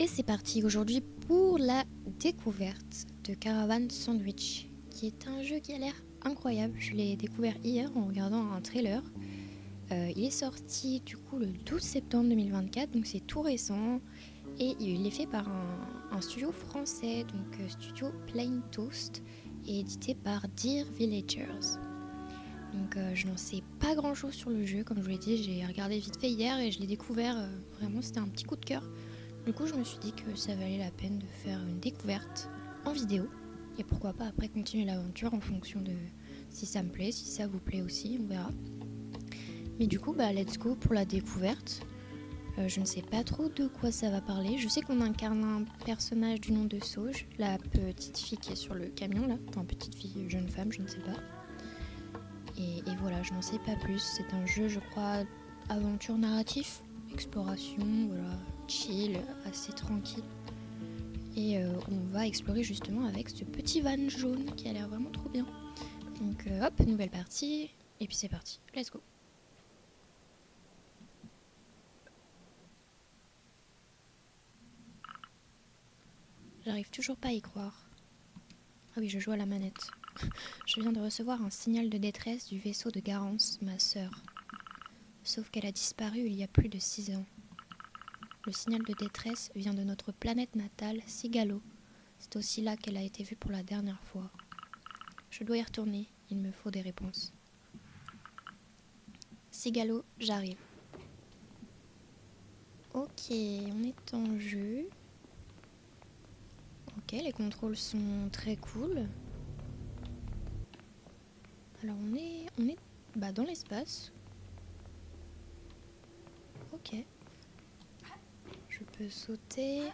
Et c'est parti aujourd'hui pour la découverte de Caravan Sandwich, qui est un jeu qui a l'air incroyable. Je l'ai découvert hier en regardant un trailer. Il est sorti du coup le 12 septembre 2024, donc c'est tout récent. Et il est fait par un studio français, donc studio Plain Toast, et édité par Dear Villagers. Donc je n'en sais pas grand chose sur le jeu, comme je vous l'ai dit, j'ai regardé vite fait hier et je l'ai découvert, vraiment c'était un petit coup de cœur. Du coup je me suis dit que ça valait la peine de faire une découverte en vidéo, et pourquoi pas après continuer l'aventure en fonction de si ça me plaît, si ça vous plaît aussi, on verra. Mais du coup let's go pour la découverte. Je ne sais pas trop de quoi ça va parler. Je sais qu'on incarne un personnage du nom de Sauge, la petite fille qui est sur le camion là. Enfin, petite fille, jeune femme, je ne sais pas. Et voilà, je n'en sais pas plus. C'est un jeu, je crois, aventure narratif, exploration, voilà, chill, assez tranquille. Et on va explorer justement avec ce petit van jaune qui a l'air vraiment trop bien. Donc hop, nouvelle partie, et puis c'est parti, let's go. J'arrive toujours pas à y croire. Ah oui, je joue à la manette. Je viens de recevoir un signal de détresse du vaisseau de Garance, ma sœur. Sauf qu'elle a disparu il y a plus de 6 ans. Le signal de détresse vient de notre planète natale, Sigalo. C'est aussi là qu'elle a été vue pour la dernière fois. Je dois y retourner, il me faut des réponses. Sigalo, j'arrive. Ok, on est en jeu. Ok, les contrôles sont très cool. Alors on est dans l'espace. Ok. Je peux sauter.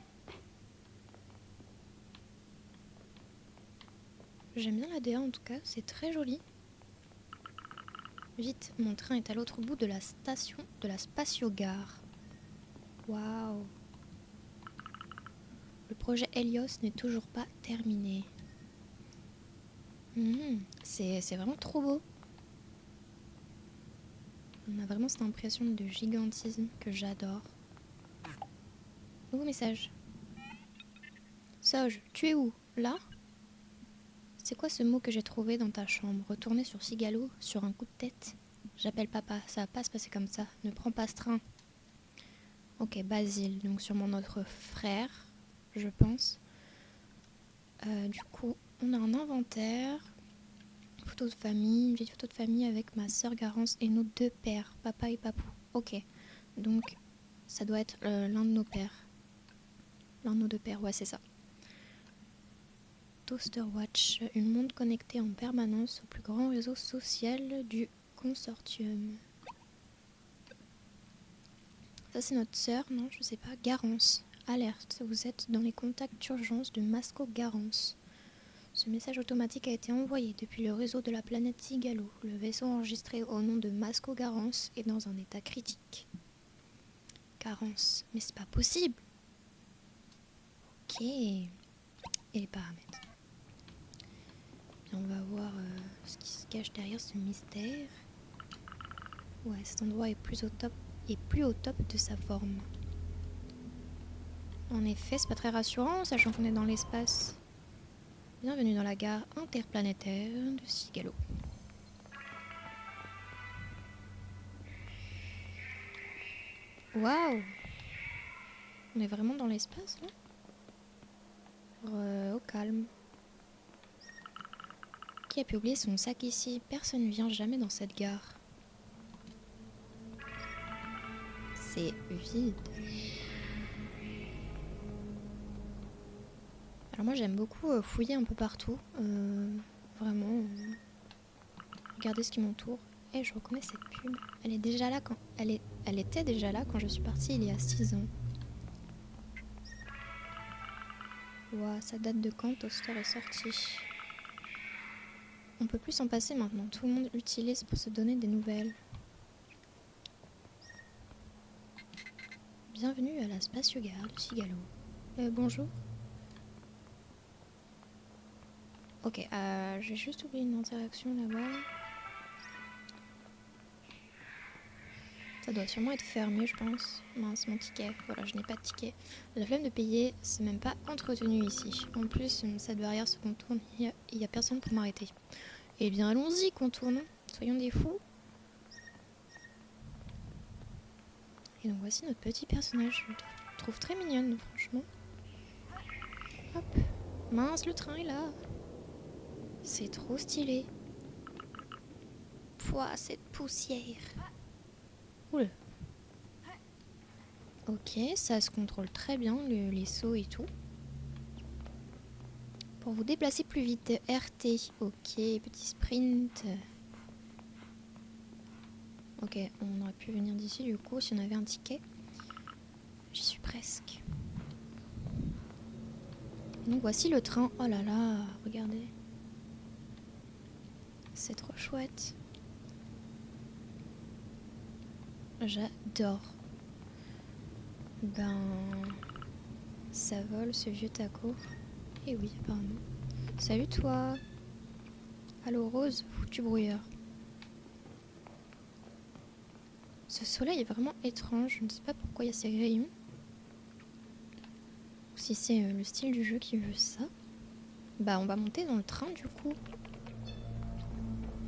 J'aime bien la DA en tout cas, c'est très joli. Vite, mon train est à l'autre bout de la station de la Spatiogare. Waouh. Le projet Helios n'est toujours pas terminé. C'est vraiment trop beau. On a vraiment cette impression de gigantisme que j'adore. Nouveau message. Sauge, tu es où? Là? C'est quoi ce mot que j'ai trouvé dans ta chambre? Retourner sur Sigalo sur un coup de tête? J'appelle papa, ça va pas se passer comme ça. Ne prends pas ce train. Ok, Basile, donc sûrement notre frère, je pense. Du coup, on a un inventaire. Photo de famille, une vieille photo de famille avec ma sœur Garance et nos deux pères, papa et papou. Ok, donc ça doit être l'un de nos pères. L'un de nos deux pères, ouais, c'est ça. Toaster Watch, une montre connectée en permanence au plus grand réseau social du consortium. Ça, c'est notre sœur, non, je sais pas. Garance, alerte, vous êtes dans les contacts d'urgence de Masco Garance. Ce message automatique a été envoyé depuis le réseau de la planète Sigalo. Le vaisseau enregistré au nom de Masco Garance est dans un état critique. Garance, mais c'est pas possible. Ok. Et les paramètres. Bien, on va voir ce qui se cache derrière ce mystère. Ouais, cet endroit est plus au top de sa forme. En effet, c'est pas très rassurant, sachant qu'on est dans l'espace. Bienvenue dans la gare interplanétaire de Sigalo. Waouh! On est vraiment dans l'espace là? Au calme. Qui a pu oublier son sac ici? Personne ne vient jamais dans cette gare. C'est vide. Alors moi j'aime beaucoup fouiller un peu partout. Vraiment. Regarder ce qui m'entoure. Et je reconnais cette pub. Elle est déjà là quand. Elle était déjà là quand je suis partie il y a 6 ans. Ouah, ça date de quand Toaster est sorti? On peut plus s'en passer maintenant. Tout le monde l'utilise pour se donner des nouvelles. Bienvenue à la Spatiogare de Sigalo. Bonjour. Ok, j'ai juste oublié une interaction là-bas. Ça doit sûrement être fermé, je pense. Mince, mon ticket. Voilà, je n'ai pas de ticket. La flemme de payer, c'est même pas entretenu ici. En plus, cette barrière se contourne, il y a personne pour m'arrêter. Eh bien, allons-y, contournons. Soyons des fous. Et donc voici notre petit personnage. Je le trouve très mignonne, franchement. Hop. Mince, le train est là. C'est trop stylé. Pouah, cette poussière. Oula. Ok, ça se contrôle très bien, les sauts et tout. Pour vous déplacer plus vite, RT. Ok, petit sprint. Ok, on aurait pu venir d'ici du coup si on avait un ticket. J'y suis presque. Et donc voici le train. Oh là là, regardez. C'est trop chouette. J'adore. Ben... Ça vole ce vieux taco. Eh oui, apparemment. Salut toi. Allô Rose, foutu brouillard. Ce soleil est vraiment étrange. Je ne sais pas pourquoi il y a ces rayons. Ou si c'est le style du jeu qui veut ça. Bah on va monter dans le train du coup.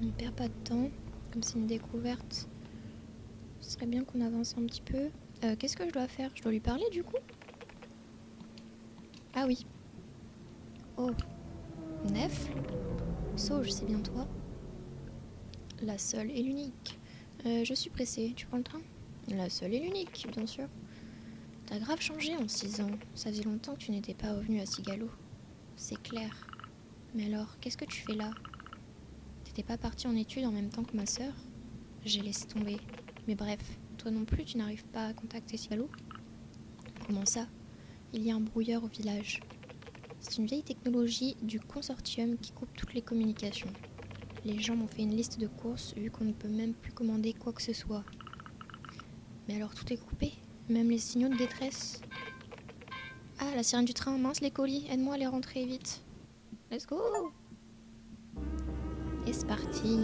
On ne perd pas de temps. Comme c'est une découverte. Ce serait bien qu'on avance un petit peu. Qu'est-ce que je dois faire? Je dois lui parler du coup? Ah oui. Oh. Nef. Sauge, c'est bien toi. La seule et l'unique. Je suis pressée. Tu prends le train? La seule et l'unique, bien sûr. T'as grave changé en 6 ans. Ça faisait longtemps que tu n'étais pas revenu à Cigalo. C'est clair. Mais alors, qu'est-ce que tu fais là? T'étais pas partie en études en même temps que ma sœur? J'ai laissé tomber. Mais bref, toi non plus, tu n'arrives pas à contacter Cigalo? Comment ça? Il y a un brouilleur au village. C'est une vieille technologie du consortium qui coupe toutes les communications. Les gens m'ont fait une liste de courses vu qu'on ne peut même plus commander quoi que ce soit. Mais alors tout est coupé? Même les signaux de détresse? Ah, la sirène du train, mince les colis, aide-moi à les rentrer vite. Let's go! Et c'est parti!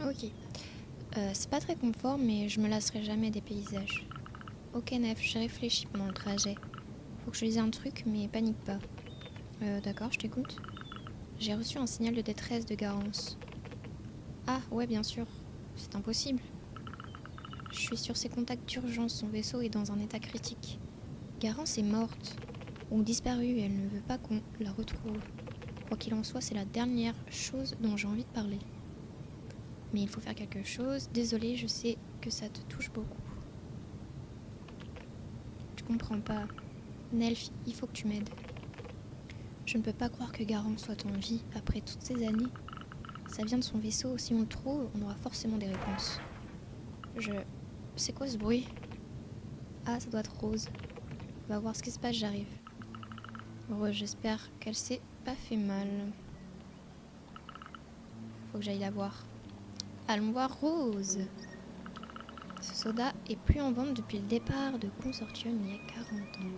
Ok. C'est pas très confort, mais je me lasserai jamais des paysages. Ok, Nef, j'ai réfléchi pendant le trajet. Faut que je dise un truc, mais panique pas. D'accord, je t'écoute. J'ai reçu un signal de détresse de Garance. Ah, ouais, bien sûr. C'est impossible. Je suis sur ses contacts d'urgence, son vaisseau est dans un état critique. Garance est morte, ou disparue, et elle ne veut pas qu'on la retrouve. Quoi qu'il en soit, c'est la dernière chose dont j'ai envie de parler. Mais il faut faire quelque chose. Désolée, je sais que ça te touche beaucoup. Tu comprends pas. Nelf, il faut que tu m'aides. Je ne peux pas croire que Garance soit en vie après toutes ces années. Ça vient de son vaisseau. Si on le trouve, on aura forcément des réponses. C'est quoi ce bruit? Ah, ça doit être Rose. On va voir ce qui se passe, j'arrive. Rose, j'espère qu'elle s'est pas fait mal. Faut que j'aille la voir. Allons voir Rose. Ce soda est plus en vente depuis le départ de Consortium il y a 40 ans.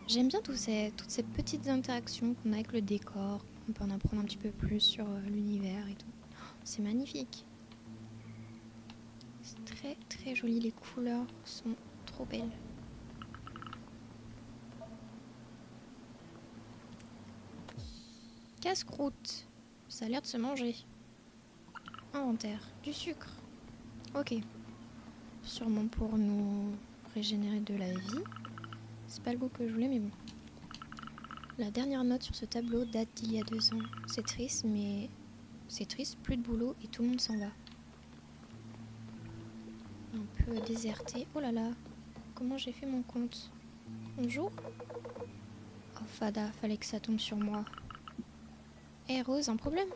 J'aime bien toutes ces petites interactions qu'on a avec le décor. On peut en apprendre un petit peu plus sur l'univers et tout. C'est magnifique. C'est très très joli. Les couleurs sont trop belles. Casse-croûte. Ça a l'air de se manger. Inventaire. Du sucre. Ok. Sûrement pour nous régénérer de la vie. C'est pas le goût que je voulais, mais bon. La dernière note sur ce tableau date d'il y a 2 ans. C'est triste, mais... C'est triste, plus de boulot et tout le monde s'en va. Un peu déserté. Oh là là. Comment j'ai fait mon compte? Bonjour. Oh Fada, fallait que ça tombe sur moi. Hé Rose, un problème?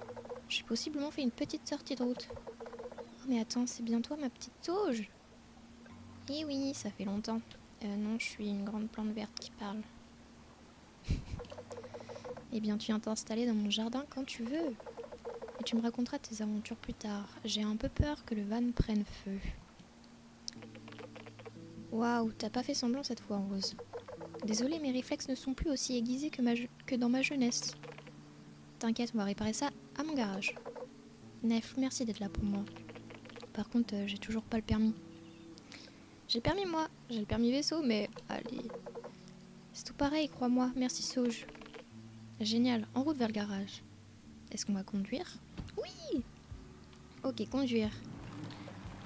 J'ai possiblement fait une petite sortie de route. Oh mais attends, c'est bien toi ma petite sauge? Eh oui, ça fait longtemps. Non, je suis une grande plante verte qui parle. Eh bien, tu viens t'installer dans mon jardin quand tu veux. Et tu me raconteras tes aventures plus tard. J'ai un peu peur que le van prenne feu. Waouh, t'as pas fait semblant cette fois, Rose. Désolée, mes réflexes ne sont plus aussi aiguisés que dans ma jeunesse. T'inquiète, on va réparer ça à mon garage. Nef, merci d'être là pour moi. Par contre, j'ai toujours pas le permis. J'ai le permis moi, j'ai le permis vaisseau, mais allez. C'est tout pareil, crois-moi. Merci Sauge. Génial, en route vers le garage. Est-ce qu'on va conduire? Oui. Ok, conduire.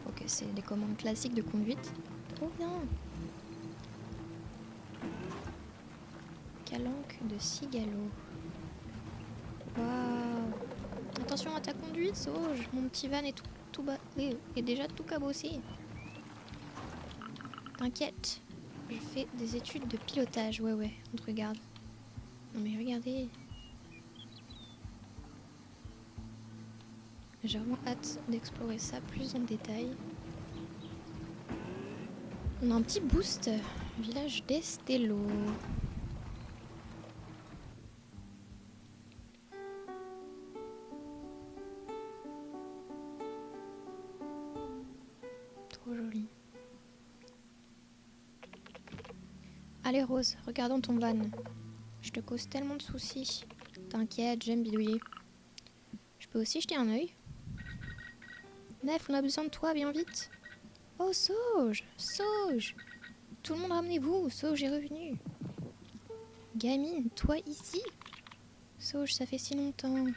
Ok, c'est des commandes classiques de conduite. Trop bien. Calanque de cigalo. Waouh. Attention à ta conduite, Sauge. Mon petit van est est déjà tout cabossé. T'inquiète. Je fais des études de pilotage. Ouais, on te regarde. Non mais regardez. J'ai vraiment hâte d'explorer ça plus en détail. On a un petit boost. Village d'Estello. Trop joli. Allez Rose, regardons ton van. Je te cause tellement de soucis. T'inquiète, j'aime bidouiller. Je peux aussi jeter un œil? Nef, on a besoin de toi, bien vite. Oh Sauge, Sauge. Tout le monde ramenez-vous, Sauge est revenu. Gamine, toi ici? Sauge, ça fait si longtemps. Je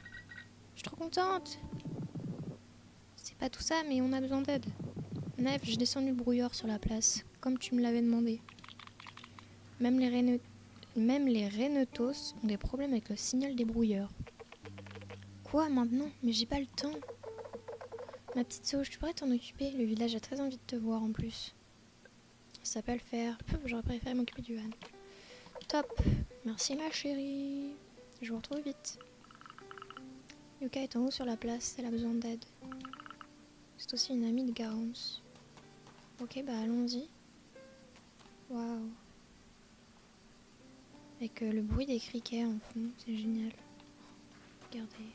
suis trop contente. C'est pas tout ça, mais on a besoin d'aide. Nef, j'ai descendu le brouillard sur la place, comme tu me l'avais demandé. Même les Rhénetos ont des problèmes avec le signal des brouilleurs. Quoi maintenant? Mais j'ai pas le temps. Ma petite Sauge, tu pourrais t'en occuper? Le village a très envie de te voir en plus. Ça peut le faire. J'aurais préféré m'occuper du van. Top. Merci ma chérie. Je vous retrouve vite. Yuka est en haut sur la place, elle a besoin d'aide. C'est aussi une amie de Garance. Ok, bah allons-y. Waouh. Avec le bruit des criquets en fond, c'est génial. Regardez.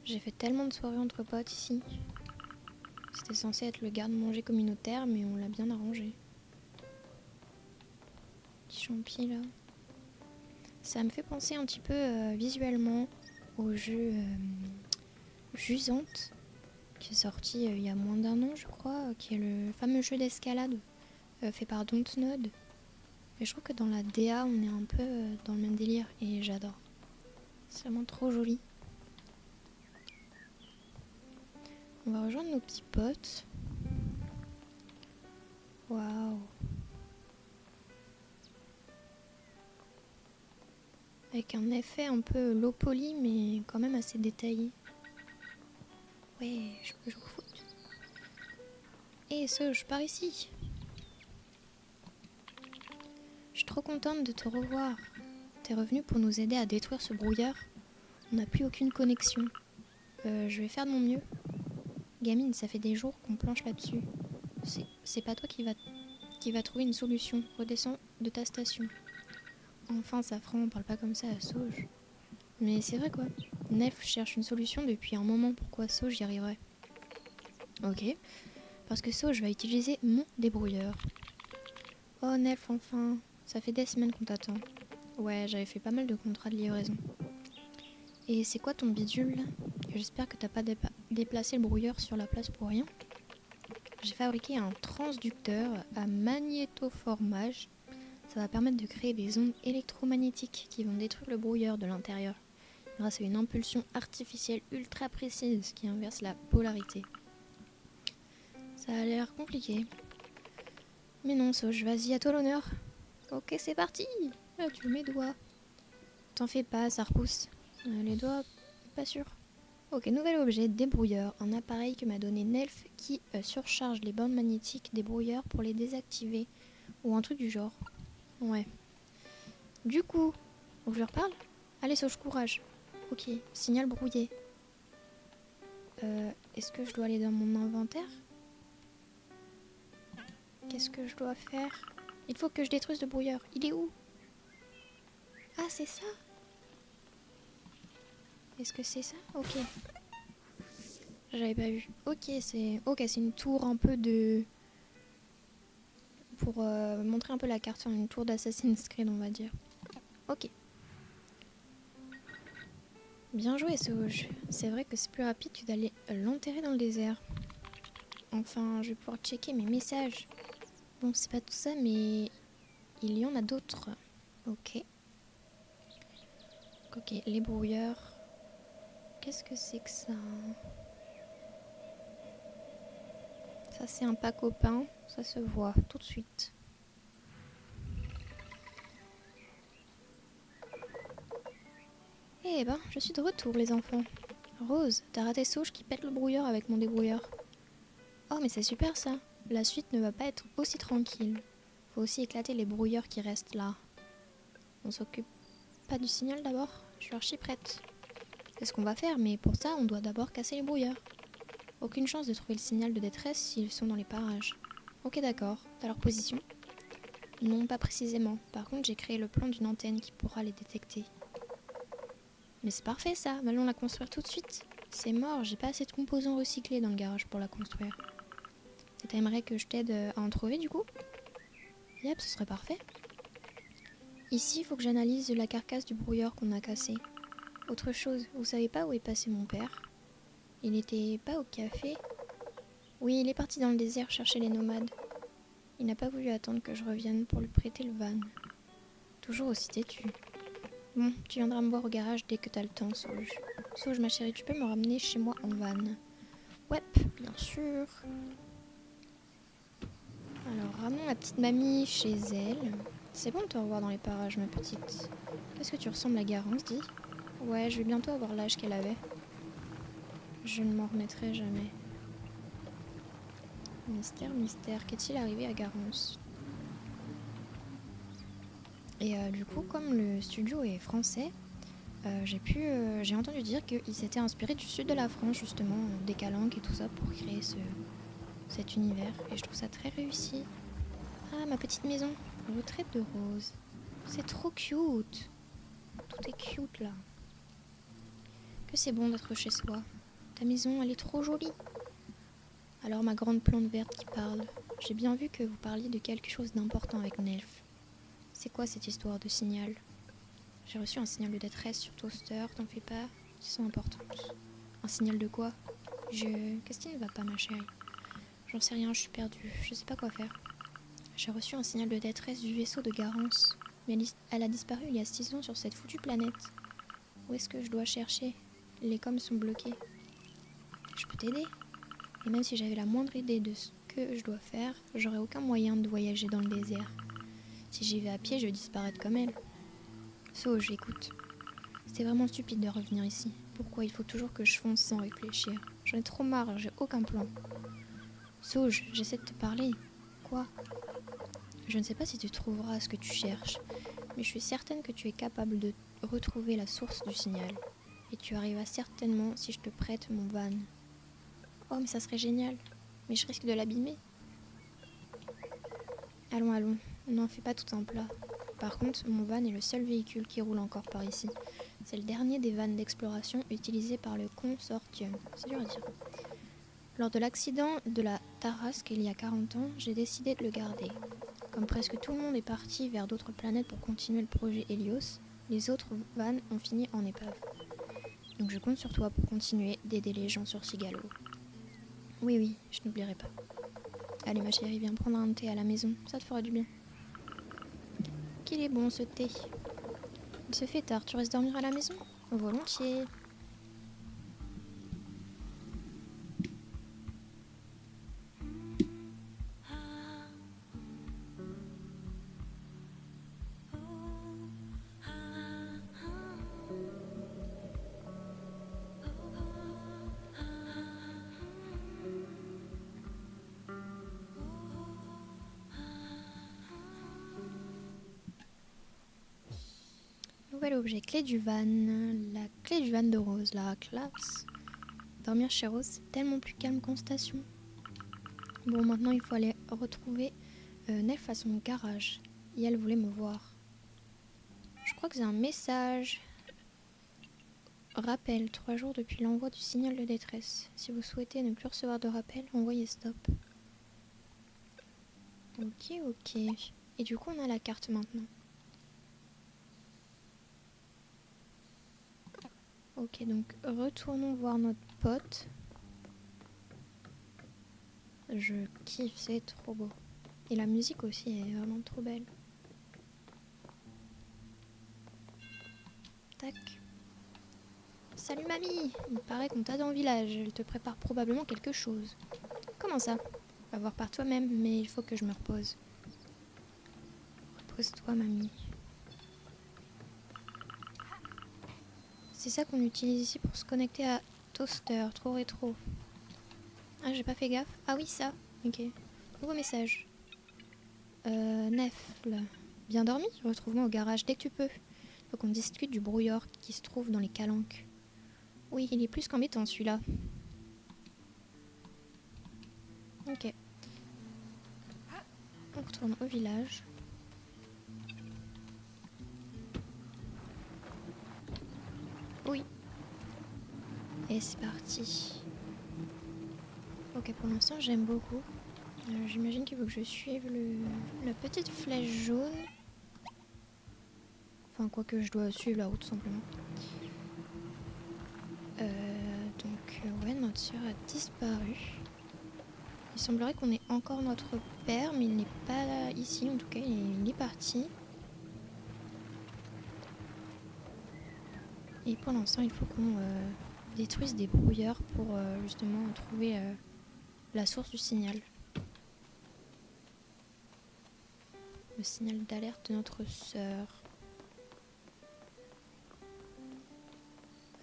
J'ai fait tellement de soirées entre potes ici. C'était censé être le garde-manger communautaire, mais on l'a bien arrangé. Petit champi là. Ça me fait penser un petit peu visuellement au jeu Jusante, qui est sorti il y a moins d'1 an je crois, qui est le fameux jeu d'escalade fait par Dontnod. Et je trouve que dans la DA on est un peu dans le même délire et j'adore. C'est vraiment trop joli. On va rejoindre nos petits potes. Waouh. Avec un effet un peu low poly mais quand même assez détaillé. Ouais, je peux jouer au foot. Et je pars ici. Je suis trop contente de te revoir. T'es revenu pour nous aider à détruire ce brouillard. On n'a plus aucune connexion. Je vais faire de mon mieux. Gamine, ça fait des jours qu'on planche là-dessus. C'est pas toi qui va trouver une solution. Redescends de ta station. Enfin, Safran, on parle pas comme ça à Sauge. Mais c'est vrai quoi. Nef cherche une solution depuis un moment. Pourquoi Sauge y arriverait? Ok. Parce que Sauge va utiliser mon débrouilleur. Oh Nef, enfin. Ça fait des semaines qu'on t'attend. Ouais, j'avais fait pas mal de contrats de livraison. Et c'est quoi ton bidule là? J'espère que t'as pas déplacé le brouilleur sur la place pour rien. J'ai fabriqué un transducteur à magnétoformage. Ça va permettre de créer des ondes électromagnétiques qui vont détruire le brouilleur de l'intérieur grâce à une impulsion artificielle ultra précise qui inverse la polarité. Ça a l'air compliqué. Mais non, Sauge, vas-y, à toi l'honneur. Ok, c'est parti. Là, tu mes doigts. T'en fais pas, ça repousse. Les doigts, pas sûr. Ok, nouvel objet, débrouilleur. Un appareil que m'a donné Nelf qui surcharge les bandes magnétiques des brouilleurs pour les désactiver. Ou un truc du genre. Ouais. Du coup, faut que je leur parle. Allez, Sauge, courage. Ok, signal brouillé. Est-ce que je dois aller dans mon inventaire? Qu'est-ce que je dois faire? Il faut que je détruise le brouilleur. Il est où? Ah, c'est ça? Est-ce que c'est ça? Ok. J'avais pas vu. Ok, c'est une tour un peu de... Pour montrer un peu la carte, une tour d'Assassin's Creed, on va dire. Ok. Bien joué, Sauge. C'est vrai que c'est plus rapide que d'aller l'enterrer dans le désert. Enfin, je vais pouvoir checker mes messages. Bon, c'est pas tout ça, mais il y en a d'autres. Ok. Ok, les brouilleurs. Qu'est-ce que c'est que ça? Ça, c'est un pack au pain. Ça se voit tout de suite. Eh ben, je suis de retour, les enfants. Rose, t'as raté Sauge qui pète le brouilleur avec mon débrouilleur. Oh, mais c'est super ça. La suite ne va pas être aussi tranquille. Faut aussi éclater les brouilleurs qui restent là. On s'occupe pas du signal d'abord? Je suis archi prête. C'est ce qu'on va faire, mais pour ça, on doit d'abord casser les brouilleurs. Aucune chance de trouver le signal de détresse s'ils sont dans les parages. Ok, d'accord. T'as leur position? Non, pas précisément. Par contre, j'ai créé le plan d'une antenne qui pourra les détecter. Mais c'est parfait ça, allons la construire tout de suite. C'est mort, j'ai pas assez de composants recyclés dans le garage pour la construire. Et t'aimerais que je t'aide à en trouver du coup? Yep, ce serait parfait. Ici, il faut que j'analyse la carcasse du brouilleur qu'on a cassé. Autre chose, vous savez pas où est passé mon père? Il n'était pas au café? Oui, il est parti dans le désert chercher les nomades. Il n'a pas voulu attendre que je revienne pour lui prêter le van. Toujours aussi têtu. Bon, tu viendras me voir au garage dès que t'as le temps, Sauge. Sauge, ma chérie, tu peux me ramener chez moi en van? Ouais, bien sûr. Alors, ramenons la petite mamie chez elle. C'est bon de te revoir dans les parages, ma petite. Qu'est-ce que tu ressembles à Garance, dis? Ouais, je vais bientôt avoir l'âge qu'elle avait. Je ne m'en remettrai jamais. Mystère, mystère, qu'est-il arrivé à Garance? Et du coup, comme le studio est français, j'ai entendu dire qu'il s'était inspiré du sud de la France, justement, des calanques et tout ça, pour créer cet univers. Et je trouve ça très réussi. Ah, ma petite maison, retraite de Rose. C'est trop cute. Tout est cute là. Que c'est bon d'être chez soi. Ta maison, elle est trop jolie. Alors ma grande plante verte qui parle. J'ai bien vu que vous parliez de quelque chose d'important avec Nelf. C'est quoi cette histoire de signal? J'ai reçu un signal de détresse sur Toaster, t'en fais pas, ils sont importantes. Un signal de quoi? Qu'est-ce qui ne va pas, ma chérie? J'en sais rien, je suis perdue, je sais pas quoi faire. J'ai reçu un signal de détresse du vaisseau de Garance, mais elle a disparu il y a 6 ans sur cette foutue planète. Où est-ce que je dois chercher? Les coms sont bloqués. Je peux t'aider? Et même si j'avais la moindre idée de ce que je dois faire, j'aurais aucun moyen de voyager dans le désert. Si j'y vais à pied, je vais disparaître comme elle. Sauge, écoute. C'était vraiment stupide de revenir ici. Pourquoi il faut toujours que je fonce sans réfléchir? J'en ai trop marre, j'ai aucun plan. Sauge, j'essaie de te parler. Quoi? Je ne sais pas si tu trouveras ce que tu cherches, mais je suis certaine que tu es capable de retrouver la source du signal. Et tu arriveras certainement si je te prête mon van. Oh, mais ça serait génial. Mais je risque de l'abîmer. Allons, allons, n'en fais pas tout un plat. Par contre, mon van est le seul véhicule qui roule encore par ici. C'est le dernier des vannes d'exploration utilisés par le consortium. C'est dur à dire. Lors de l'accident de la Tarasque il y a 40 ans, j'ai décidé de le garder. Comme presque tout le monde est parti vers d'autres planètes pour continuer le projet Helios, les autres vannes ont fini en épave. Donc je compte sur toi pour continuer d'aider les gens sur Cigalo. Oui, oui, je n'oublierai pas. Allez ma chérie, viens prendre un thé à la maison, ça te fera du bien. qu'il est bon ce thé. Il se fait tard, tu restes dormir à la maison? Volontiers. Nouvel objet, clé du van. La clé du van de Rose, la classe. Dormir chez Rose, c'est tellement plus calme qu'en station. Bon, maintenant il faut aller retrouver Nelf à son garage. Et elle voulait me voir. Je crois que c'est un message. Rappel, 3 jours depuis l'envoi du signal de détresse. Si vous souhaitez ne plus recevoir de rappel, envoyez stop. Ok. Et du coup, on a la carte maintenant. Ok, donc retournons voir notre pote. Je kiffe, c'est trop beau. Et la musique aussi est vraiment trop belle. Tac. Salut mamie! Il paraît qu'on t'a dans le village. Elle te prépare probablement quelque chose. Comment ça? Va voir par toi-même, mais il faut que je me repose. Repose-toi, mamie. C'est ça qu'on utilise ici pour se connecter à Toaster, trop rétro. Ah, j'ai pas fait gaffe. Ah oui, ça. Ok. Nouveau message. Nefle. Bien dormi? Retrouve-moi au garage dès que tu peux. Faut qu'on discute du brouillard qui se trouve dans les calanques. Oui, il est plus qu'embêtant celui-là. Ok. On retourne au village. Oui. Et c'est parti. Ok, pour l'instant j'aime beaucoup. J'imagine qu'il faut que je suive la petite flèche jaune. Enfin, quoi que je dois suivre la route tout simplement. Ouais, notre sœur a disparu. Il semblerait qu'on ait encore notre père, mais il n'est pas là, ici en tout cas, il est parti. Et pour l'instant, il faut qu'on détruise des brouilleurs pour justement trouver la source du signal. Le signal d'alerte de notre sœur.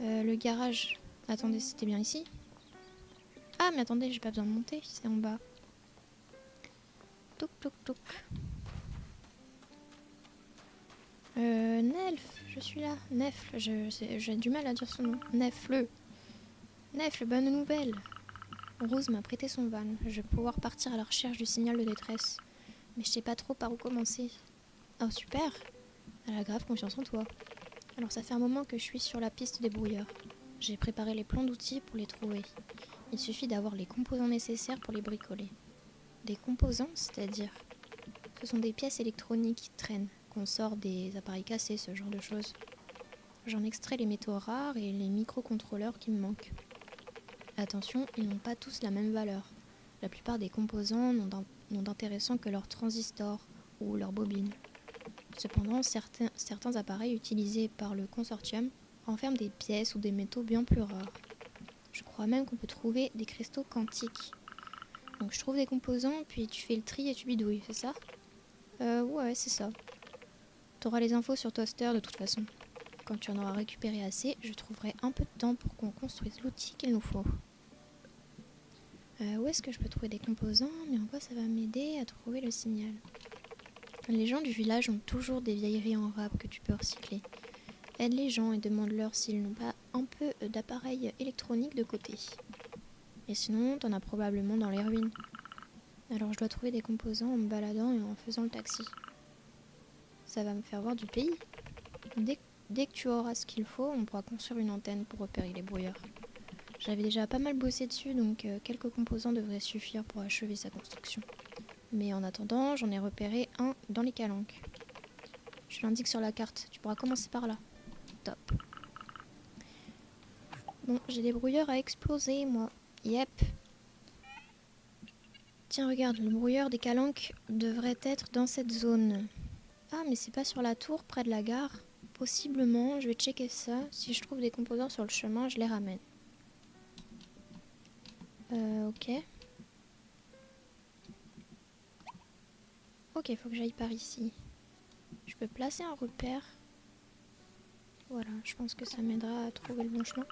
Le garage. Attendez, c'était bien ici? Ah, mais attendez, j'ai pas besoin de monter, c'est en bas. Touk touk touk. Nelf, je suis là. Nefle, j'ai du mal à dire son nom. Nefle, bonne nouvelle. Rose m'a prêté son van. Je vais pouvoir partir à la recherche du signal de détresse. Mais je sais pas trop par où commencer. Oh super. Elle a grave confiance en toi. Alors ça fait un moment que je suis sur la piste des brouilleurs. J'ai préparé les plans d'outils pour les trouver. Il suffit d'avoir les composants nécessaires pour les bricoler. Des composants, c'est-à-dire? Ce sont des pièces électroniques qui traînent, qu'on sort des appareils cassés, ce genre de choses. J'en extrais les métaux rares et les microcontrôleurs qui me manquent. Attention, ils n'ont pas tous la même valeur. La plupart des composants n'ont d'intéressant que leurs transistors ou leurs bobines. Cependant, certains appareils utilisés par le consortium renferment des pièces ou des métaux bien plus rares. Je crois même qu'on peut trouver des cristaux quantiques. Donc je trouve des composants, puis tu fais le tri et tu bidouilles, c'est ça? Ouais, c'est ça. T'auras les infos sur Toaster de toute façon. Quand tu en auras récupéré assez, je trouverai un peu de temps pour qu'on construise l'outil qu'il nous faut. Où est-ce que je peux trouver des composants? Mais en quoi ça va m'aider à trouver le signal? Les gens du village ont toujours des vieilleries en rab que tu peux recycler. Aide les gens et demande-leur s'ils n'ont pas un peu d'appareil électronique de côté. Et sinon, t'en as probablement dans les ruines. Alors je dois trouver des composants en me baladant et en faisant le taxi. Ça va me faire voir du pays. Dès que tu auras ce qu'il faut, on pourra construire une antenne pour repérer les brouilleurs. J'avais déjà pas mal bossé dessus, donc quelques composants devraient suffire pour achever sa construction. Mais en attendant, j'en ai repéré un dans les calanques. Je l'indique sur la carte, tu pourras commencer par là. Top. Bon, j'ai des brouilleurs à exploser, moi. Yep. Tiens, regarde, le brouilleur des calanques devrait être dans cette zone. Ah, mais c'est pas sur la tour, près de la gare. Possiblement, je vais checker ça. Si je trouve des composants sur le chemin, je les ramène. Ok. Ok, faut que j'aille par ici. Je peux placer un repère. Voilà, je pense que ça m'aidera à trouver le bon chemin.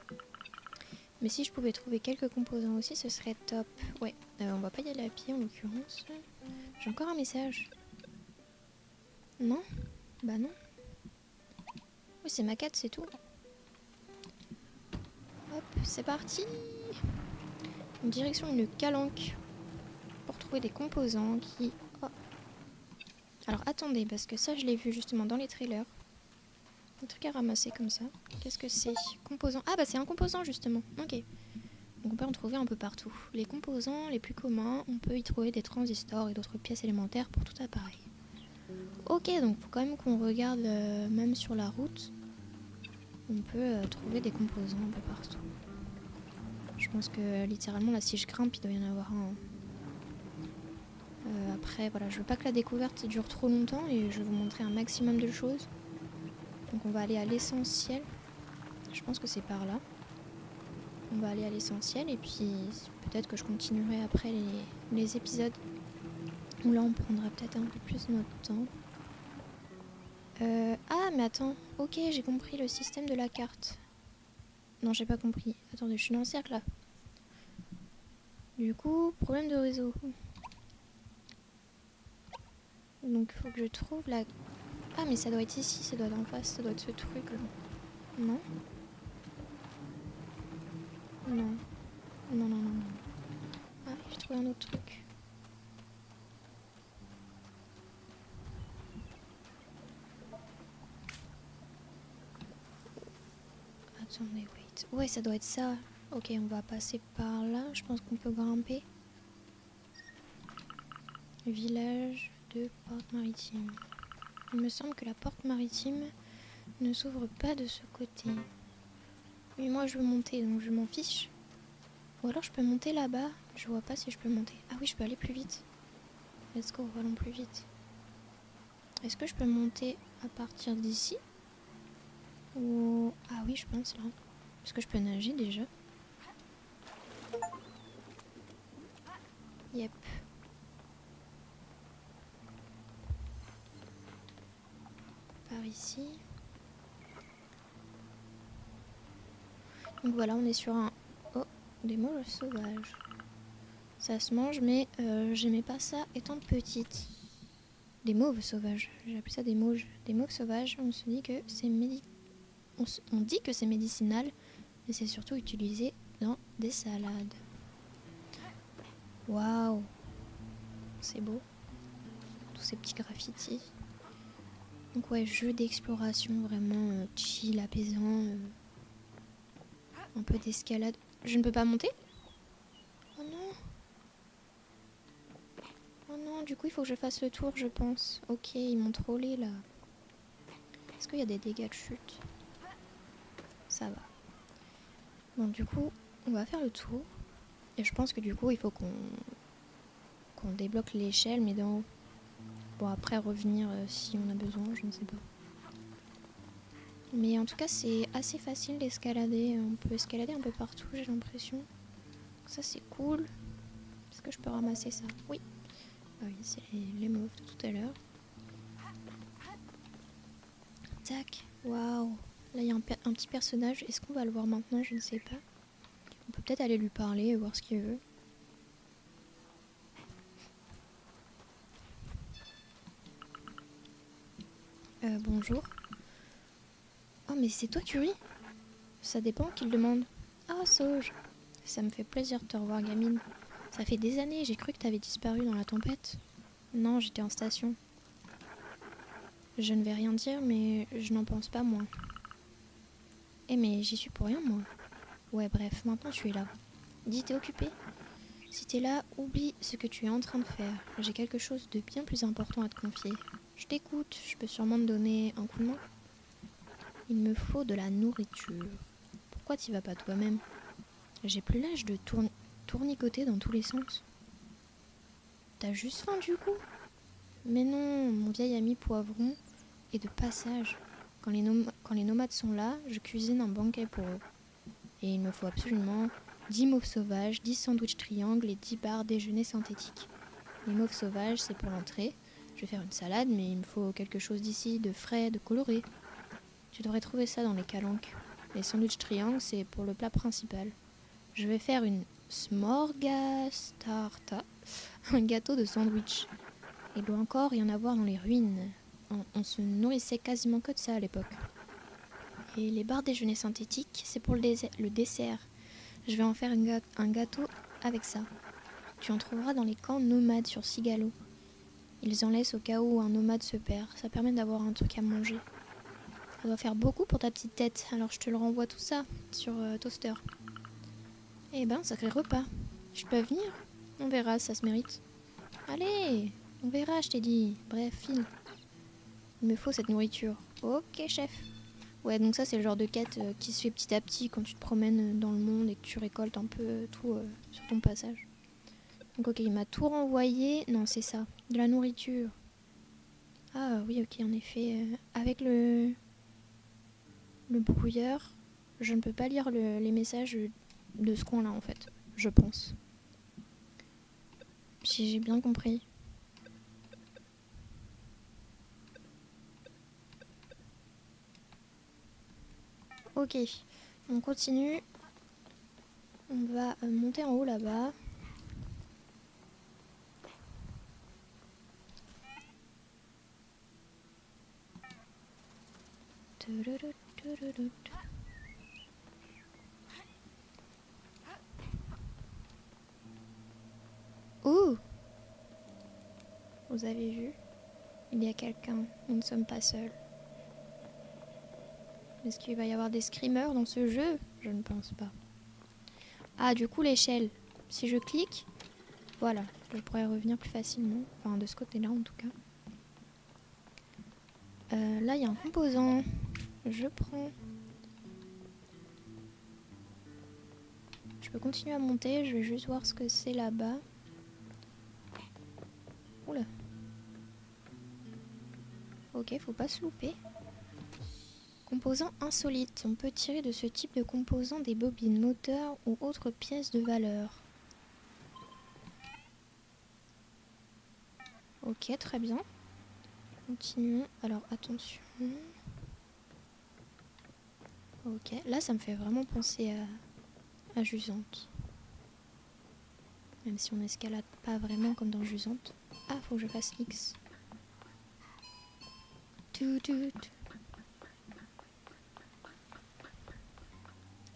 Mais si je pouvais trouver quelques composants aussi, ce serait top. Ouais, on va pas y aller à pied en l'occurrence. J'ai encore un message. Non? Bah non. Oui, c'est ma 4, c'est tout. Hop, c'est parti. En direction une calanque. Pour trouver des composants qui... Oh. Alors attendez, parce que ça je l'ai vu justement dans les trailers. Un truc à ramasser comme ça. Qu'est-ce que c'est? Composant. Ah bah c'est un composant justement. Ok. Donc on peut en trouver un peu partout. Les composants les plus communs, on peut y trouver des transistors et d'autres pièces élémentaires pour tout appareil. Ok, donc faut quand même qu'on regarde même sur la route. On peut trouver des composants un peu partout. Je pense que littéralement là si je grimpe il doit y en avoir un. Après voilà, je veux pas que la découverte dure trop longtemps et je vais vous montrer un maximum de choses. Donc on va aller à l'essentiel. Je pense que c'est par là. On va aller à l'essentiel et puis peut-être que je continuerai après les épisodes où là on prendra peut-être un peu plus notre temps. Ah mais attends, ok j'ai compris le système de la carte. Non j'ai pas compris, attendez je suis dans le cercle là. Du coup, problème de réseau. Donc il faut que je trouve la... Ah mais ça doit être ici, ça doit être en face, ça doit être ce truc là. Non? Non. Non, non, non, non. Ah, j'ai trouvé un autre truc. Attendez, wait. Ouais, ça doit être ça. Ok, on va passer par là. Je pense qu'on peut grimper. Village de Porte Maritime. Il me semble que la porte maritime ne s'ouvre pas de ce côté. Mais moi, je veux monter, donc je m'en fiche. Ou alors, je peux monter là-bas. Je vois pas si je peux monter. Ah oui, je peux aller plus vite. Let's go, allons plus vite. Est-ce que je peux monter à partir d'ici? Ou... Ah oui, je pense là. Est-ce que je peux nager déjà? Yep. Par ici. Donc voilà, on est sur un... Oh, des mauves sauvages. Ça se mange, mais j'aimais pas ça étant petite. Des mauves sauvages. J'ai appelé ça des mauves. Des mauves sauvages, on se dit que c'est on dit que c'est médicinal, mais c'est surtout utilisé dans des salades. Waouh! C'est beau. Tous ces petits graffitis. Donc ouais, jeu d'exploration vraiment chill, apaisant. Un peu d'escalade. Je ne peux pas monter? Oh non! Oh non, du coup il faut que je fasse le tour je pense. Ok, ils m'ont trollé là. Est-ce qu'il y a des dégâts de chute? Ça va. Bon du coup, on va faire le tour. Et je pense que du coup il faut qu'on débloque l'échelle mais d'en haut. Bon après revenir si on a besoin, je ne sais pas. Mais en tout cas c'est assez facile d'escalader. On peut escalader un peu partout j'ai l'impression. Ça c'est cool. Est-ce que je peux ramasser ça? Oui. Ah oui, c'est les mauves de tout à l'heure. Tac. Waouh. Là, il y a un petit personnage. Est-ce qu'on va le voir maintenant? Je ne sais pas. On peut peut-être aller lui parler et voir ce qu'il veut. Bonjour. Oh, mais c'est toi, Curie? Ça dépend qui le demande. Ah, Sauge. Ça me fait plaisir de te revoir, gamine. Ça fait des années, j'ai cru que t'avais disparu dans la tempête. Non, j'étais en station. Je ne vais rien dire, mais je n'en pense pas moins. Eh, mais j'y suis pour rien, moi. Ouais, bref, maintenant tu es là. Dis, t'es occupé? Si t'es là, oublie ce que tu es en train de faire. J'ai quelque chose de bien plus important à te confier. Je t'écoute, je peux sûrement te donner un coup de main. Il me faut de la nourriture. Pourquoi t'y vas pas toi-même? J'ai plus l'âge de tournicoter dans tous les sens. T'as juste faim du coup? Mais non, mon vieil ami Poivron, et de passage. Quand les nomades sont là, je cuisine un banquet pour eux. Et il me faut absolument 10 mauves sauvages, 10 sandwichs triangles et 10 barres déjeuner synthétiques. Les mauves sauvages, c'est pour l'entrée. Je vais faire une salade, mais il me faut quelque chose d'ici, de frais, de coloré. Tu devrais trouver ça dans les calanques. Les sandwichs triangles, c'est pour le plat principal. Je vais faire une smorgastarta, un gâteau de sandwich. Il doit encore y en avoir dans les ruines. On se nourrissait quasiment que de ça à l'époque. Et les barres déjeuner synthétiques, c'est pour le dessert. Je vais en faire un gâteau avec ça. Tu en trouveras dans les camps nomades sur Cigalo. Ils en laissent au cas où un nomade se perd. Ça permet d'avoir un truc à manger. Ça doit faire beaucoup pour ta petite tête, alors je te le renvoie tout ça sur Toaster. Eh ben, sacré repas. Je peux venir? On verra, ça se mérite. Allez, on verra, je t'ai dit. Bref, file. Il me faut cette nourriture. Ok, chef. Ouais, donc ça, c'est le genre de quête qui se fait petit à petit quand tu te promènes dans le monde et que tu récoltes un peu tout sur ton passage. Donc ok, il m'a tout renvoyé. Non, c'est ça. De la nourriture. Ah oui, ok, en effet. Avec le brouilleur, je ne peux pas lire les messages de ce coin-là, en fait. Je pense. Si j'ai bien compris. Ok, on continue. On va monter en haut là-bas. Ouh! Vous avez vu? Il y a quelqu'un. Nous ne sommes pas seuls. Est-ce qu'il va y avoir des screamers dans ce jeu? Je ne pense pas. Ah, du coup, l'échelle. Si je clique, voilà, je pourrais revenir plus facilement. Enfin, de ce côté-là, en tout cas. Là, il y a un composant. Je prends. Je peux continuer à monter. Je vais juste voir ce que c'est là-bas. Oula. Ok, faut pas se louper. Composant insolite. On peut tirer de ce type de composant des bobines, moteurs ou autres pièces de valeur. Ok, très bien. Continuons. Alors, attention. Ok, là, ça me fait vraiment penser à Jusante. Même si on n'escalade pas vraiment comme dans Jusante. Ah, faut que je fasse X.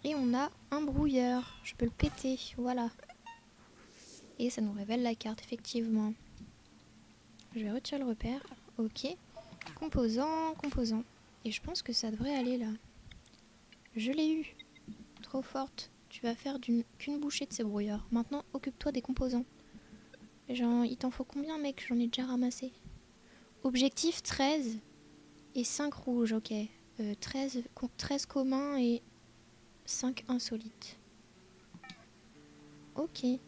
Et on a un brouilleur. Je peux le péter, voilà. Et ça nous révèle la carte, effectivement. Je vais retirer le repère. Ok. Composant. Et je pense que ça devrait aller là. Je l'ai eu. Trop forte. Tu vas faire qu'une bouchée de ces brouilleurs. Maintenant, occupe-toi des composants. Genre, il t'en faut combien, mec? J'en ai déjà ramassé. Objectif 13 et 5 rouges, ok. 13 communs et 5 insolites. Ok. Eh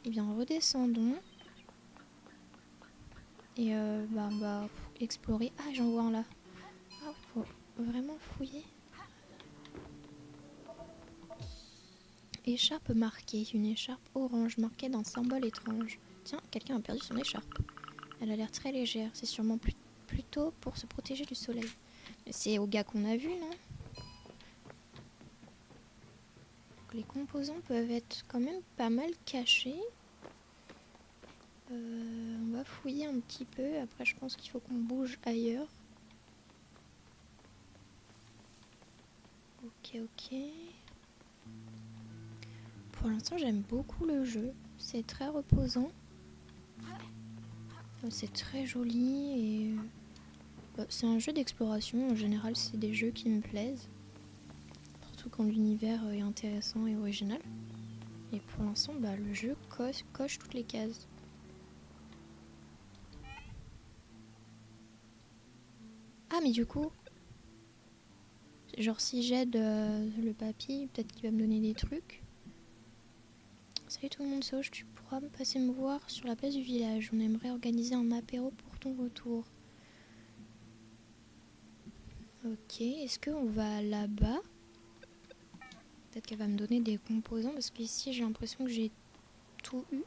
bien, redescendons. Et on va explorer. Ah, j'en vois un là. Ah, faut vraiment fouiller. Écharpe marquée. Une écharpe orange marquée d'un symbole étrange. Tiens, quelqu'un a perdu son écharpe. Elle a l'air très légère. C'est sûrement plutôt pour se protéger du soleil. C'est au gars qu'on a vu, non? Les composants peuvent être quand même pas mal cachés. On va fouiller un petit peu. Après, je pense qu'il faut qu'on bouge ailleurs. Ok. Pour l'instant, j'aime beaucoup le jeu. C'est très reposant. C'est très joli et c'est un jeu d'exploration. En général, c'est des jeux qui me plaisent. Surtout quand l'univers est intéressant et original. Et pour l'instant, le jeu coche toutes les cases. Ah, mais du coup, genre si j'aide le papy, peut-être qu'il va me donner des trucs. Salut tout le monde, Sauge, tu pourras passer me voir sur la place du village. On aimerait organiser un apéro pour ton retour. Ok, est-ce qu'on va là-bas? Peut-être qu'elle va me donner des composants parce qu'ici j'ai l'impression que j'ai tout eu.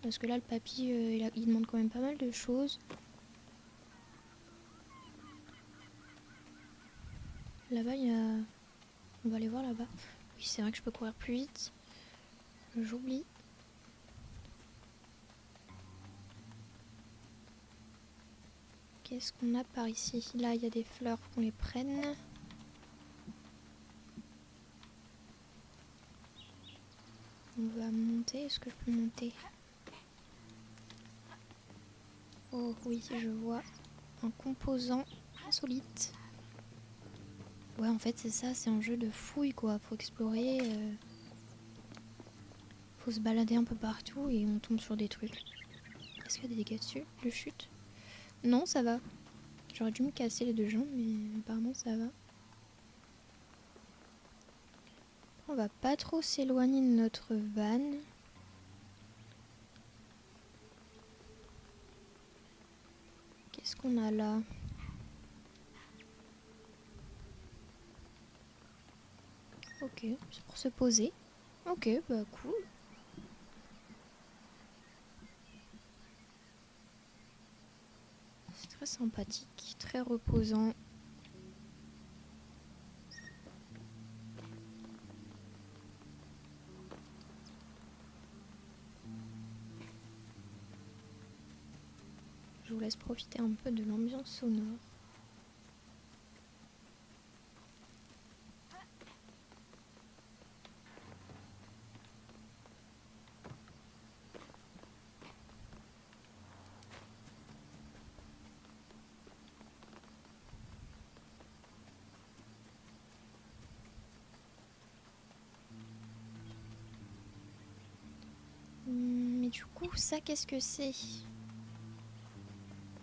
Parce que là le papy il demande quand même pas mal de choses. Là-bas il y a... On va aller voir là-bas. Oui, c'est vrai que je peux courir plus vite. J'oublie. Qu'est-ce qu'on a par ici? Là, il y a des fleurs qu'on les prenne. On va monter. Est-ce que je peux monter? Oh oui, je vois un composant insolite. Ouais, en fait, c'est ça. C'est un jeu de fouille, quoi. Faut explorer. Faut se balader un peu partout et on tombe sur des trucs. Est-ce qu'il y a des dégâts dessus? De chute? Non, ça va. J'aurais dû me casser les deux jambes, mais apparemment ça va. On va pas trop s'éloigner de notre van. Qu'est-ce qu'on a là? Ok, c'est pour se poser. Ok, bah cool. C'est très sympathique, très reposant. Je vous laisse profiter un peu de l'ambiance sonore. Mais du coup, ça, qu'est-ce que c'est?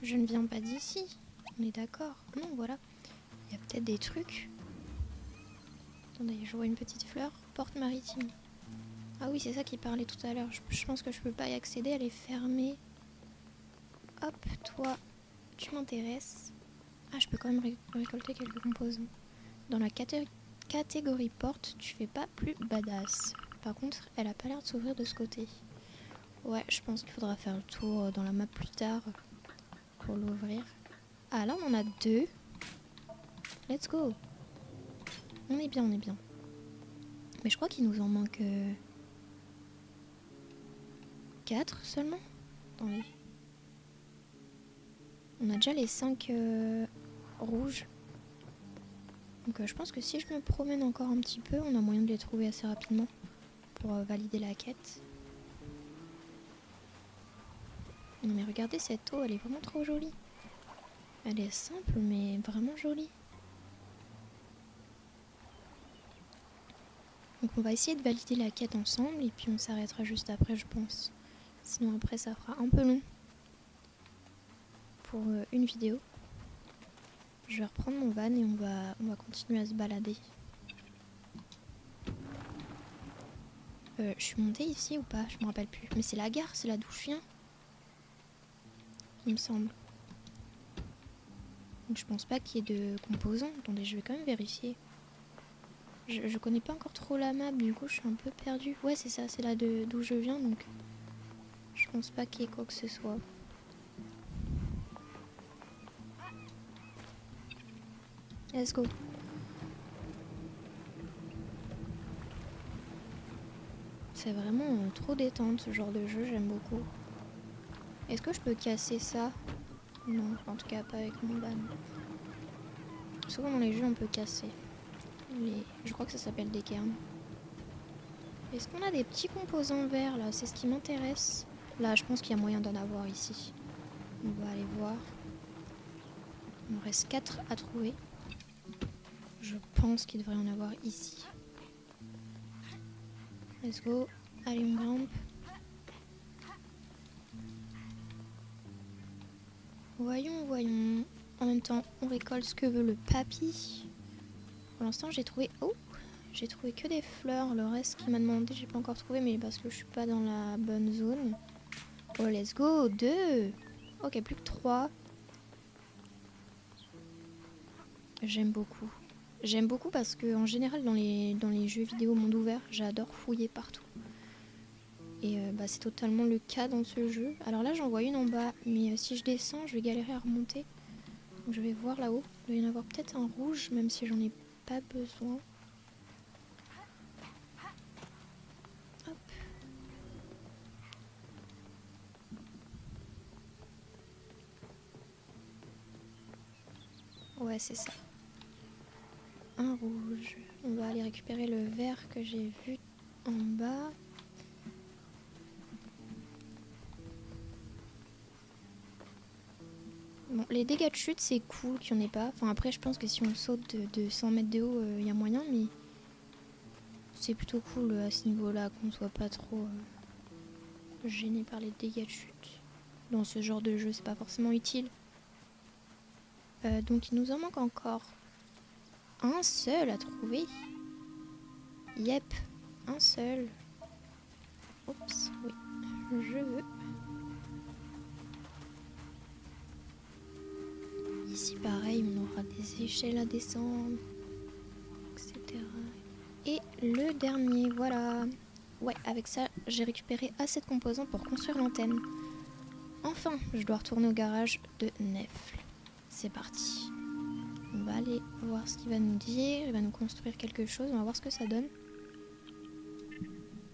Je ne viens pas d'ici. On est d'accord? Non, voilà. Il y a peut-être des trucs. Attendez, je vois une petite fleur. Porte maritime. Ah oui, c'est ça qui parlait tout à l'heure. Je pense que je peux pas y accéder, elle est fermée. Hop, toi, tu m'intéresses. Ah, je peux quand même récolter quelques composants. Dans la catégorie porte, tu fais pas plus badass. Par contre, elle a pas l'air de s'ouvrir de ce côté. Ouais, je pense qu'il faudra faire le tour dans la map plus tard pour l'ouvrir. Ah, là, on en a 2. Let's go. On est bien, on est bien. Mais je crois qu'il nous en manque 4 seulement. Attendez. On a déjà les 5 rouges. Donc je pense que si je me promène encore un petit peu, on a moyen de les trouver assez rapidement pour valider la quête. Non mais regardez cette eau, elle est vraiment trop jolie. Elle est simple mais vraiment jolie. Donc on va essayer de valider la quête ensemble et puis on s'arrêtera juste après je pense. Sinon après ça fera un peu long pour une vidéo. Je vais reprendre mon van et on va continuer à se balader. Je suis montée ici ou pas? Je me rappelle plus. Mais c'est la gare, c'est là d'où je viens. Il me semble. Donc je pense pas qu'il y ait de composants. Attendez, je vais quand même vérifier. Je connais pas encore trop la map, du coup je suis un peu perdue. Ouais, c'est ça, c'est là d'où je viens, donc je pense pas qu'il y ait quoi que ce soit. Let's go. C'est vraiment trop détente ce genre de jeu, j'aime beaucoup. Est-ce que je peux casser ça? Non, en tout cas pas avec mon van. Souvent dans les jeux on peut casser. Je crois que ça s'appelle des cairns. Est-ce qu'on a des petits composants verts là? C'est ce qui m'intéresse. Là je pense qu'il y a moyen d'en avoir ici. On va aller voir. Il me reste 4 à trouver. Je pense qu'il devrait y en avoir ici. Let's go. Allez, on grimpe. Voyons, voyons. En même temps, on récolte ce que veut le papy. Pour l'instant, j'ai trouvé... Oh, J'ai trouvé que des fleurs. Le reste qu'il m'a demandé, j'ai pas encore trouvé, mais parce que je suis pas dans la bonne zone. Oh, let's go. 2. Ok, plus que 3. J'aime beaucoup. J'aime beaucoup parce que en général dans les jeux vidéo monde ouvert, j'adore fouiller partout. Et c'est totalement le cas dans ce jeu. Alors là j'en vois une en bas, mais si je descends, je vais galérer à remonter. Donc je vais voir là-haut. Il doit y en avoir peut-être un rouge, même si j'en ai pas besoin. Hop. Ouais, c'est ça. Un rouge. On va aller récupérer le vert que j'ai vu en bas. Bon, les dégâts de chute, c'est cool qu'il n'y en ait pas. Enfin, après, je pense que si on saute de 100 mètres de haut, il y a moyen, mais c'est plutôt cool à ce niveau-là, qu'on soit pas trop gêné par les dégâts de chute. Dans ce genre de jeu, c'est pas forcément utile. Donc, il nous en manque encore un seul à trouver. Yep, un seul. Oups, oui, je veux. Ici, pareil, on aura des échelles à descendre, etc. Et le dernier, voilà. Ouais, avec ça, j'ai récupéré assez de composants pour construire l'antenne. Enfin, je dois retourner au garage de Nefl. C'est parti. On va aller voir ce qu'il va nous dire. Il va nous construire quelque chose. On va voir ce que ça donne.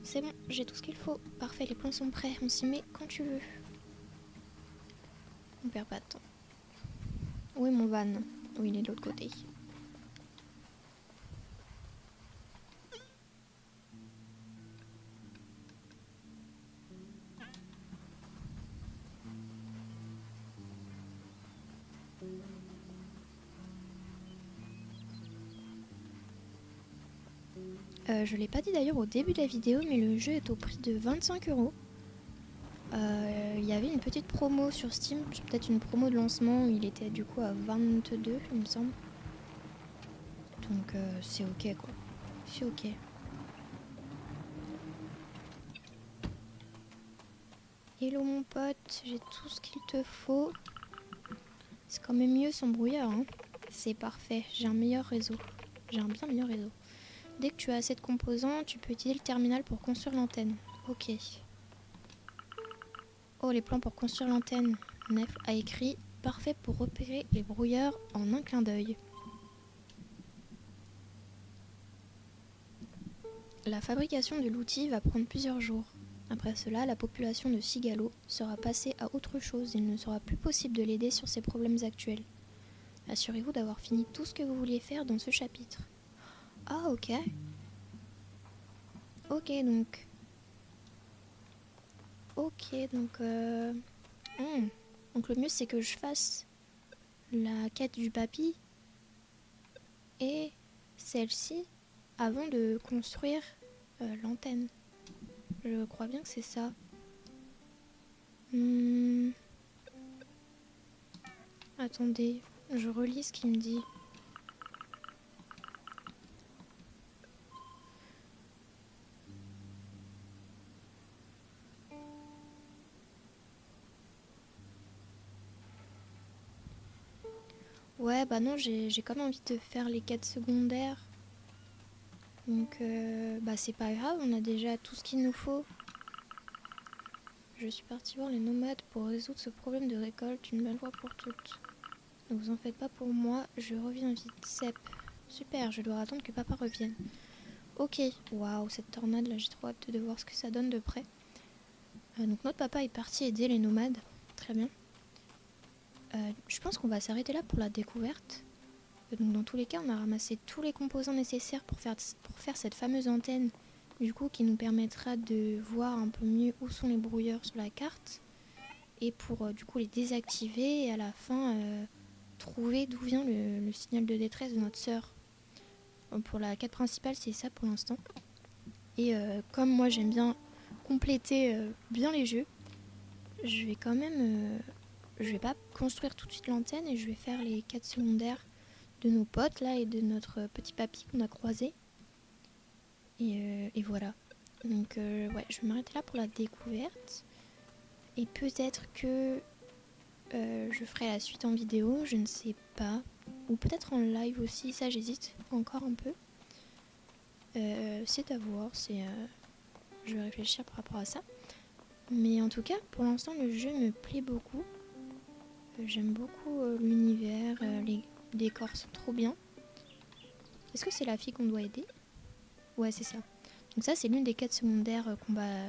C'est bon, j'ai tout ce qu'il faut. Parfait, les plans sont prêts. On s'y met quand tu veux. On perd pas de temps. Où est mon van? Oui, il est de l'autre côté. Je l'ai pas dit d'ailleurs au début de la vidéo, mais le jeu est au prix de 25 €. Il y avait une petite promo sur Steam, peut-être une promo de lancement où il était du coup à 22, il me semble. Donc c'est ok quoi. C'est ok. Hello mon pote, j'ai tout ce qu'il te faut. C'est quand même mieux sans brouillard, hein. C'est parfait, j'ai un meilleur réseau. J'ai un bien meilleur réseau. Dès que tu as assez de composants, tu peux utiliser le terminal pour construire l'antenne. Ok. Oh, les plans pour construire l'antenne. Nef a écrit « Parfait pour repérer les brouilleurs en un clin d'œil ». La fabrication de l'outil va prendre plusieurs jours. Après cela, la population de Cigalo sera passée à autre chose et il ne sera plus possible de l'aider sur ses problèmes actuels. Assurez-vous d'avoir fini tout ce que vous vouliez faire dans ce chapitre. Ah, ok. Ok, donc... Ok, donc... Donc le mieux, c'est que je fasse la quête du papy et celle-ci avant de construire l'antenne. Je crois bien que c'est ça. Attendez, je relis ce qu'il me dit. Ouais, bah non, j'ai quand même envie de faire les quêtes secondaires. Donc, c'est pas grave, on a déjà tout ce qu'il nous faut. Je suis partie voir les nomades pour résoudre ce problème de récolte une bonne fois pour toutes. Ne vous en faites pas pour moi, je reviens vite. Sep. Super, je dois attendre que papa revienne. Ok, waouh, cette tornade là, j'ai trop hâte de voir ce que ça donne de près. Donc notre papa est parti aider les nomades. Très bien. Je pense qu'on va s'arrêter là pour la découverte. Donc dans tous les cas, on a ramassé tous les composants nécessaires pour faire cette fameuse antenne, du coup, qui nous permettra de voir un peu mieux où sont les brouilleurs sur la carte, et pour du coup les désactiver et à la fin trouver d'où vient le signal de détresse de notre sœur. Pour la quête principale, c'est ça pour l'instant. Et comme moi j'aime bien compléter bien les jeux, je vais quand même... je vais pas construire tout de suite l'antenne et je vais faire les quêtes secondaires de nos potes là et de notre petit papy qu'on a croisé. Et voilà. Donc ouais, je vais m'arrêter là pour la découverte. Et peut-être que je ferai la suite en vidéo, je ne sais pas. Ou peut-être en live aussi, ça j'hésite encore un peu. C'est à voir, je vais réfléchir par rapport à ça. Mais en tout cas, pour l'instant, le jeu me plaît beaucoup. J'aime beaucoup l'univers, les décors sont trop bien. Est-ce que c'est la fille qu'on doit aider? Ouais, c'est ça. Donc ça, c'est l'une des quêtes secondaires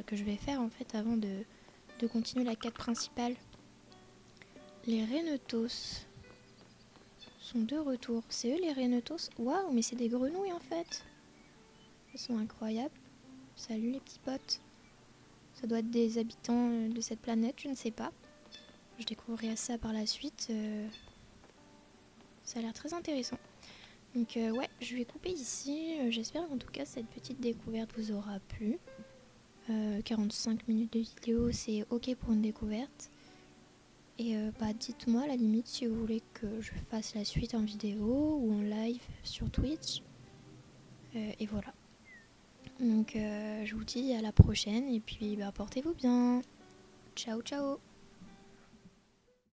que je vais faire en fait avant de continuer la quête principale. Les Rhénotos sont de retour. C'est eux les Rhénotos? Waouh, mais c'est des grenouilles en fait. Ils sont incroyables. Salut les petits potes. Ça doit être des habitants de cette planète, je ne sais pas. Je découvrirai ça par la suite. Ça a l'air très intéressant. Donc ouais, je vais couper ici. J'espère qu'en tout cas cette petite découverte vous aura plu. 45 minutes de vidéo, c'est ok pour une découverte. Et dites-moi à la limite si vous voulez que je fasse la suite en vidéo ou en live sur Twitch. Et voilà. Donc je vous dis à la prochaine et puis portez-vous bien. Ciao ciao.